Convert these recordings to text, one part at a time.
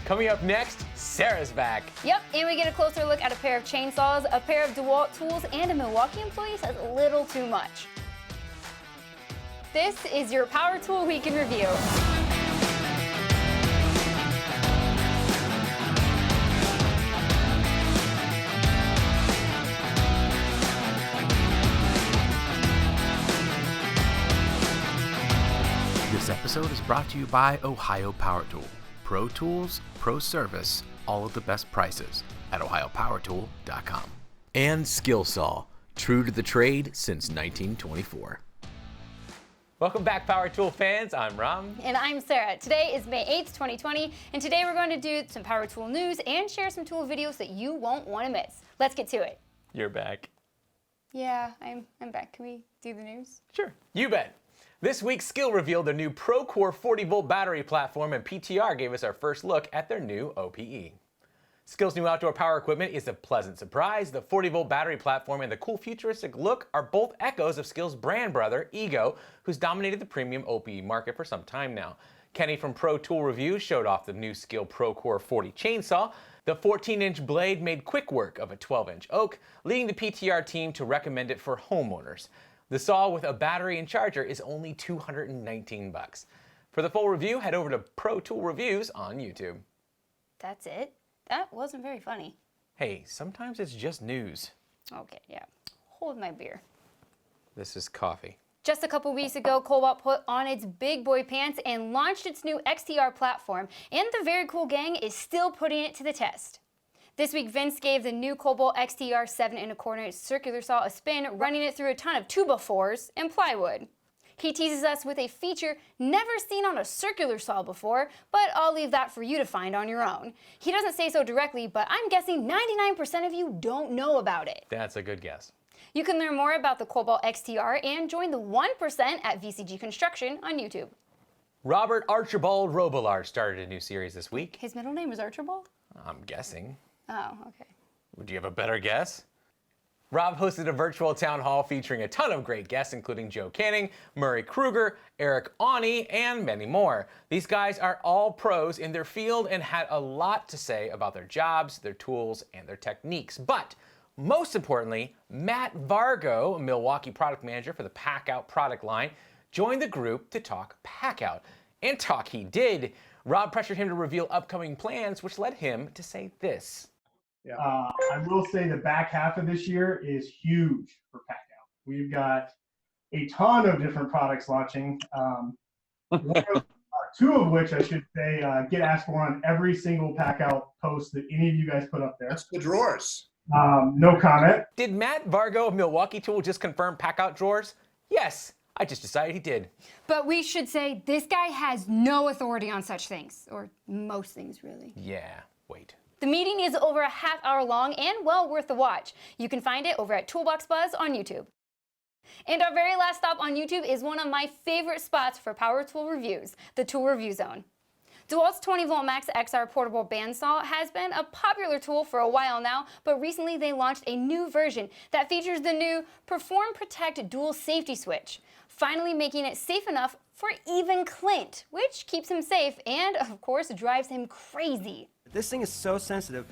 Coming up next, Sarah's back. Yep, and we get a closer look at a pair of chainsaws, a pair of DeWalt tools, and a Milwaukee employee says a little too much. This is your Power Tool Week in Review. This episode is brought to you by Ohio Power Tool. Pro Tools, Pro Service, all at the best prices at ohiopowertool.com. And SkillSaw, true to the trade since 1924. Welcome back, Power Tool fans. I'm Ram. And I'm Sarah. Today is May 8th, 2020, and today we're going to do some Power Tool news and share some tool videos that you won't want to miss. Let's get to it. You're back. Yeah, I'm back. Can we do the news? Sure. You bet. This week, Skill revealed their new ProCore 40-volt battery platform, and PTR gave us our first look at their new OPE. Skill's new outdoor power equipment is a pleasant surprise. The 40-volt battery platform and the cool futuristic look are both echoes of Skill's brand brother, Ego, who's dominated the premium OPE market for some time now. Kenny from Pro Tool Reviews showed off the new Skill ProCore 40 chainsaw. The 14-inch blade made quick work of a 12-inch oak, leading the PTR team to recommend it for homeowners. The saw with a battery and charger is only $219. For the full review, head over to Pro Tool Reviews on YouTube. That's it? That wasn't very funny. Hey, sometimes it's just news. Okay, yeah. Hold my beer. This is coffee. Just a couple weeks ago, Kobalt put on its big boy pants and launched its new XTR platform, and the very cool gang is still putting it to the test. This week, Vince gave the new Kobalt XTR 7¼ circular saw a spin, running it through a ton of 2x4s and plywood. He teases us with a feature never seen on a circular saw before, but I'll leave that for you to find on your own. He doesn't say so directly, but I'm guessing 99% of you don't know about it. That's a good guess. You can learn more about the Kobalt XTR and join the 1% at VCG Construction on YouTube. Robert Archibald ROBILLARD started a new series this week. His middle name is Archibald? I'm guessing. Oh, okay. Do you have a better guess? Rob hosted a virtual town hall featuring a ton of great guests, including Joe Canning, Murray Kruger, Eric Awney, and many more. These guys are all pros in their field and had a lot to say about their jobs, their tools, and their techniques. But most importantly, Matt Vargo, a Milwaukee product manager for the Packout product line, joined the group to talk Packout. And talk he did. Rob pressured him to reveal upcoming plans, which led him to say this. Yeah. I will say the back half of this year is huge for Packout. We've got a ton of different products launching. Two of which I should say get asked for on every single Packout post that any of you guys put up there. That's the drawers. No comment. Did Matt Vargo of Milwaukee Tool just confirm Packout drawers? Yes, I just decided he did. But we should say this guy has no authority on such things, or most things really. Yeah, wait. The meeting is over a half hour long and well worth the watch. You can find it over at Toolbox Buzz on YouTube. And our very last stop on YouTube is one of my favorite spots for Power Tool reviews, the Tool Review Zone. DeWalt's 20-volt Max XR portable bandsaw has been a popular tool for a while now, but recently they launched a new version that features the new Perform Protect dual safety switch, finally making it safe enough for even Clint, which keeps him safe and, of course, drives him crazy. This thing is so sensitive.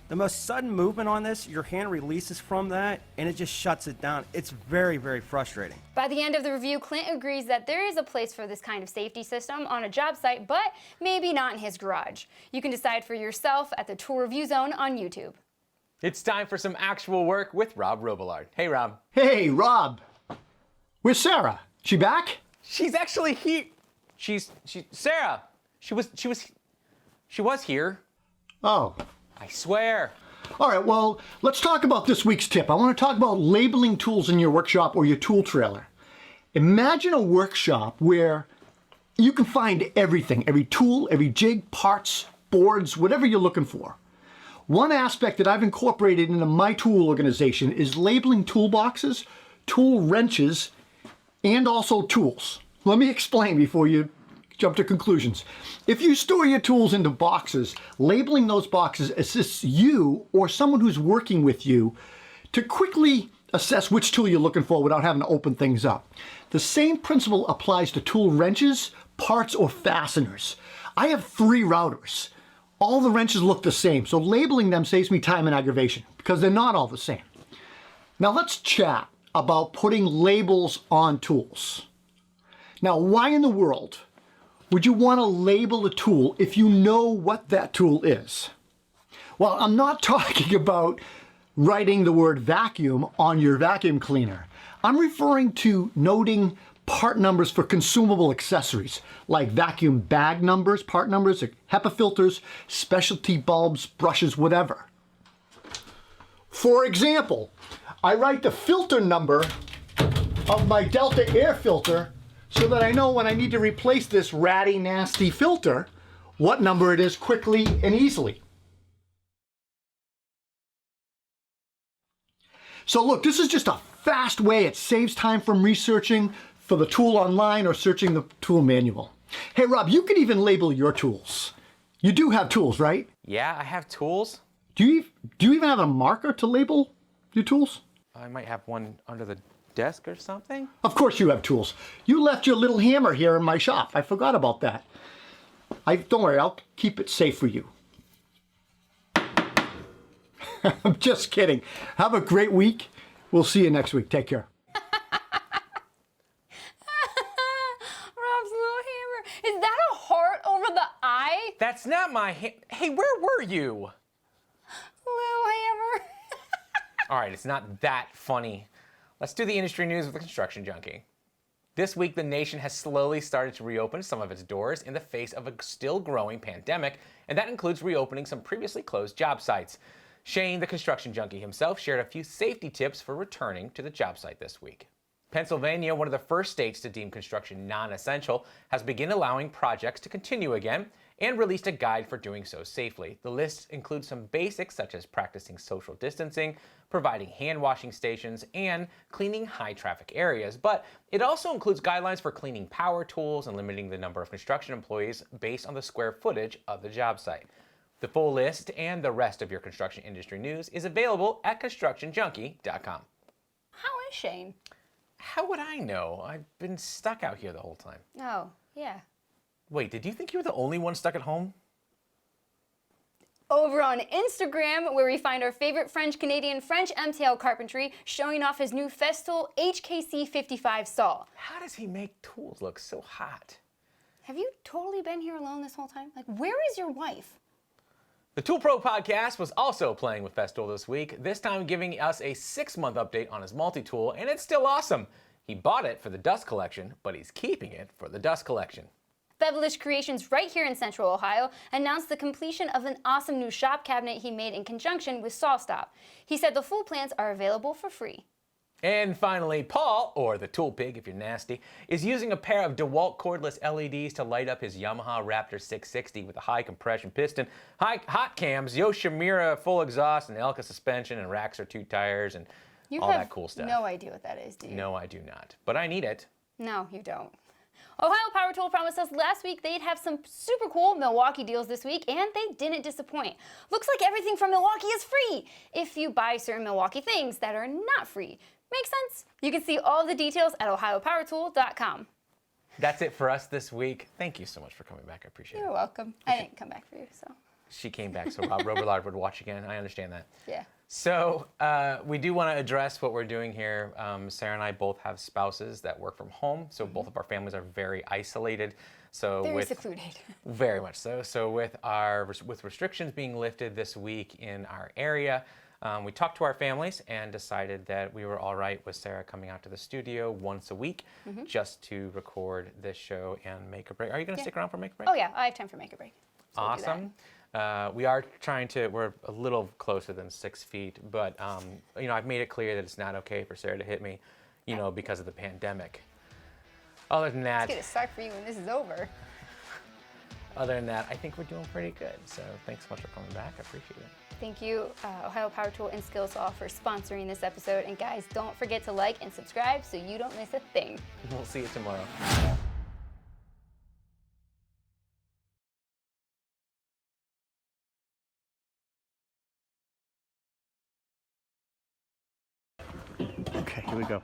The most sudden movement on this, your hand releases from that and it just shuts it down. It's very, very frustrating. By the end of the review, Clint agrees that there is a place for this kind of safety system on a job site, but maybe not in his garage. You can decide for yourself at the Tool Review Zone on YouTube. It's time for some actual work with Rob ROBILLARD. Hey, Rob. Hey, Rob. Where's Sarah? She back? She's actually here. Sarah. She was here. Oh. I swear. All right, well, let's talk about this week's tip. I want to talk about labeling tools in your workshop or your tool trailer. Imagine a workshop where you can find everything, every tool, every jig, parts, boards, whatever you're looking for. One aspect that I've incorporated into my tool organization is labeling toolboxes, tool wrenches, and also tools. Let me explain before you jump to conclusions. If you store your tools into boxes, labeling those boxes assists you or someone who's working with you to quickly assess which tool you're looking for without having to open things up. The same principle applies to tool wrenches, parts, or fasteners. I have 3 routers. all the wrenches look the same, so labeling them saves me time and aggravation because they're not all the same. Now let's chat about putting labels on tools. Now, why in the world would you want to label a tool if you know what that tool is? Well, I'm not talking about writing the word vacuum on your vacuum cleaner. I'm referring to noting part numbers for consumable accessories, like vacuum bag numbers, part numbers, HEPA filters, specialty bulbs, brushes, whatever. For example, I write the filter number of my Delta air filter so that I know when I need to replace this ratty, nasty filter, what number it is quickly and easily. So look, this is just a fast way. It saves time from researching for the tool online or searching the tool manual. Hey Rob, you can even label your tools. You do have tools, right? Yeah, I have tools. Do you even have a marker to label your tools? I might have one under the desk or something. Of course you have tools. You left your little hammer here in my shop. I forgot about that. Don't worry, I'll keep it safe for you. I'm just kidding. Have a great week. We'll see you next week. Take care. Rob's little hammer. Is that a heart over the eye? That's not my Hey, where were you? Little hammer. All right, it's not that funny. Let's do the industry news with the Construction Junkie. This week, the nation has slowly started to reopen some of its doors in the face of a still growing pandemic, and that includes reopening some previously closed job sites. Shane, the Construction Junkie himself, shared a few safety tips for returning to the job site this week. Pennsylvania, one of the first states to deem construction non-essential, has begun allowing projects to continue again and released a guide for doing so safely. The list includes some basics such as practicing social distancing, providing hand washing stations, and cleaning high traffic areas. But it also includes guidelines for cleaning power tools and limiting the number of construction employees based on the square footage of the job site. The full list and the rest of your construction industry news is available at constructionjunkie.com. How is Shane? How would I know? I've been stuck out here the whole time. Oh, yeah. Wait, did you think you were the only one stuck at home? Over on Instagram, where we find our favorite French-Canadian French MTL Carpentry showing off his new Festool HKC 55 saw. How does he make tools look so hot? Have you totally been here alone this whole time? Like, where is your wife? The Tool Pro podcast was also playing with Festool this week, this time giving us a 6-month update on his multi-tool, and it's still awesome. He bought it for the dust collection, but he's keeping it for the dust collection. Bevelage Creations right here in Central Ohio announced the completion of an awesome new shop cabinet he made in conjunction with SawStop. He said the full plans are available for free. And finally, Paul, or the Tool Pig if you're nasty, is using a pair of DeWalt cordless LEDs to light up his Yamaha Raptor 660 with a high compression piston, hot cams, Yoshimura full exhaust, and Elka suspension, and Raxor 2 tires, and all that cool stuff. You have no idea what that is, do you? No, I do not. But I need it. No, you don't. Ohio Power Tool promised us last week they'd have some super cool Milwaukee deals this week, and they didn't disappoint. Looks like everything from Milwaukee is free if you buy certain Milwaukee things that are not free. Makes sense? You can see all the details at ohiopowertool.com. That's it for us this week. Thank you so much for coming back. I appreciate it. You're welcome. I didn't come back for you, so. She came back, so ROBILLARD would watch again. I understand that. Yeah. So we do want to address what we're doing here. Sarah and I both have spouses that work from home, so both of our families are very isolated. So Very secluded. Very much so. So with restrictions being lifted this week in our area, we talked to our families and decided that we were all right with Sarah coming out to the studio once a week just to record this show and make a break. Are you going to stick around for make a break? Oh yeah, I have time for make a break. So we'll do that. Awesome. We are trying to, we're a little closer than 6 feet, but you know, I've made it clear that it's not okay for Sarah to hit me, you know, because of the pandemic. Other than that, It's gonna suck for you when this is over. I think we're doing pretty good. So thanks so much for coming back. I appreciate it. Thank you, Ohio Power Tool and Skillsaw for sponsoring this episode. And guys, don't forget to like and subscribe so you don't miss a thing. We'll see you tomorrow. Okay, here we go.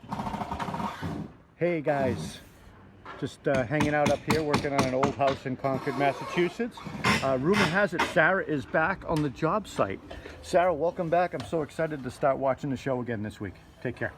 Hey guys, Just hanging out up here, working on an old house in Concord, Massachusetts. Rumor has it Sarah is back on the job site. Sarah, welcome back. I'm so excited to start watching the show again this week. Take care.